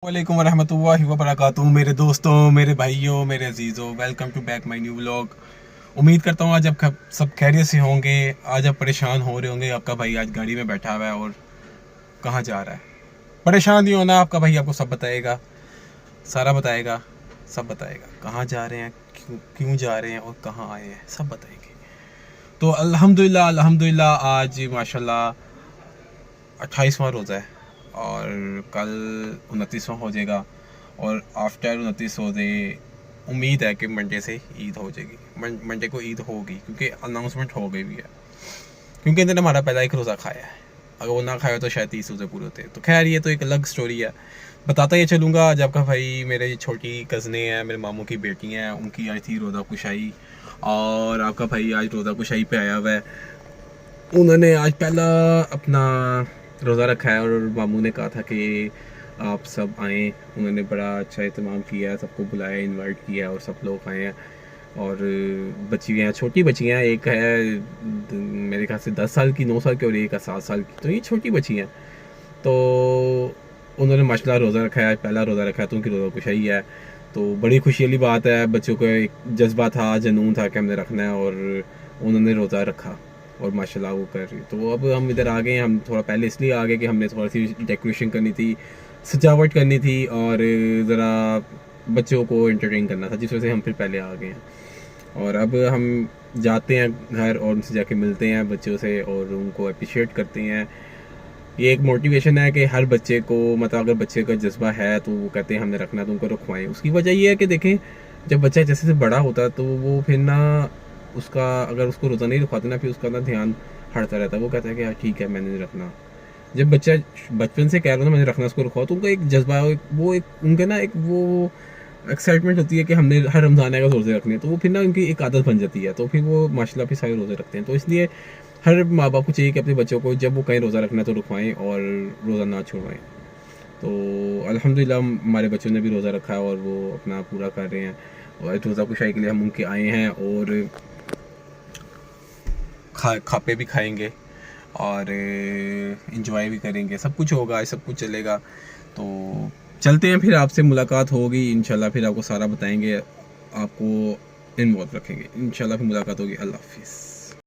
वालेकुम वरहमतुल्लाहि वबरकातुहू। मेरे दोस्तों, मेरे भाइयों, मेरे अजीज़ों, welcome to back my new vlog. उम्मीद करता हूँ आज आप सब खैरियत से होंगे। आज आप परेशान हो रहे होंगे। आपका भाई आज गाड़ी में बैठा हुआ है और कहाँ जा रहा है। परेशान नहीं होना, आपका भाई आपको सब बताएगा, सारा बताएगा, सब बताएगा। कहाँ जा रहे हैं, क्यों क्यों जा रहे हैं और कहाँ आए हैं, सब बताएंगे। तो अल्हम्दुलिल्लाह अल्हम्दुलिल्लाह आज माशाल्लाह 28वां रोज़ा है और कल 29वां हो जाएगा। और आफ्टर 29 रोज़े उम्मीद है कि मंडे से ईद हो जाएगी। मंडे को ईद होगी क्योंकि अनाउंसमेंट हो गई भी है, क्योंकि इन्होंने हमारा पहला एक रोज़ा खाया है। अगर वो ना खाया तो शायद 30 रोज़े पूरे होते। तो खैर ये तो एक अलग स्टोरी है, बताता ये चलूँगा। आज आपका भाई, मेरे छोटी कज़नें हैं, मेरे मामू की बेटियाँ हैं, उनकी आई थी रोज़ा कुशाई और आपका भाई आज रोज़ा कुशाई पे आया हुआ है। उन्होंने आज पहला अपना रोज़ा रखा है और मामू ने कहा था कि आप सब आएँ। उन्होंने बड़ा अच्छा एहतमाम किया है, सबको बुलाया, इनवाइट किया और सब लोग आए हैं। और बच्चियाँ, छोटी बच्चियाँ, एक है मेरे ख्याल से 10 साल की, 9 साल की, और एक है 7 साल की। तो ये छोटी बच्चियाँ हैं। तो उन्होंने माशाल्लाह रोज़ा रखा है, पहला रोज़ा रखा है, तो उनकी रोज़ा कुशाई है। तो बड़ी खुशी वाली बात है। बच्चों को एक जज्बा था, जुनून था कि हमने रखना है और उन्होंने रोज़ा रखा और माशाल्लाह वो कर रही। तो अब हम इधर आ गए हैं। हम थोड़ा पहले इसलिए आ गए कि हमने थोड़ी सी डेकोरेशन करनी थी, सजावट करनी थी और ज़रा बच्चों को एंटरटेन करना था, जिस वजह से हम फिर पहले आ गए हैं। और अब हम जाते हैं घर और उनसे जाके मिलते हैं बच्चों से और उनको अप्रिशिएट करते हैं। ये एक मोटिवेशन है कि हर बच्चे को, मतलब अगर बच्चे का जज्बा है तो वो कहते हैं हमने रखना, तो उनको रखवाएं। उसकी वजह ये है कि देखें, जब बच्चा जैसे से बड़ा होता है तो वो फिर ना, उसका अगर उसको रोज़ा नहीं रखवाते ना, फिर उसका ना ध्यान हटता रहता है। वो कहता है कि यार ठीक है, मैंने नहीं रखना। जब बच्चा बचपन से कह रहा था मैंने रखना, उसको रखवाओ, तो उनका एक जज्बा, वो एक उनका ना एक वो एक्साइटमेंट होती है कि हमने हर रमज़ान आएगा तो रोज़े रखने हैं। तो वो फिर ना उनकी एक आदत बन जाती है। तो फिर वो माशाल्लाह फिर सारे रोज़े रखते हैं। तो इसलिए हर माँ बाप को चाहिए कि अपने बच्चों को जब वो कहीं रोज़ा रखना है तो रुकवाएं और रोज़ा ना छुड़वाएं। तो अल्हम्दुलिल्लाह हमारे बच्चों ने भी रोज़ा रखा है और वो अपना पूरा कर रहे हैं। और रोज़ा कुशाई के लिए हम उनके आए हैं और खापे भी खाएंगे और इंजॉय भी करेंगे। सब कुछ होगा, सब कुछ चलेगा। तो चलते हैं, फिर आपसे मुलाकात होगी इंशाल्लाह, फिर आपको सारा बताएंगे, आपको इन्वॉल्व रखेंगे इंशाल्लाह। फिर मुलाकात होगी। अल्लाह हाफिज़।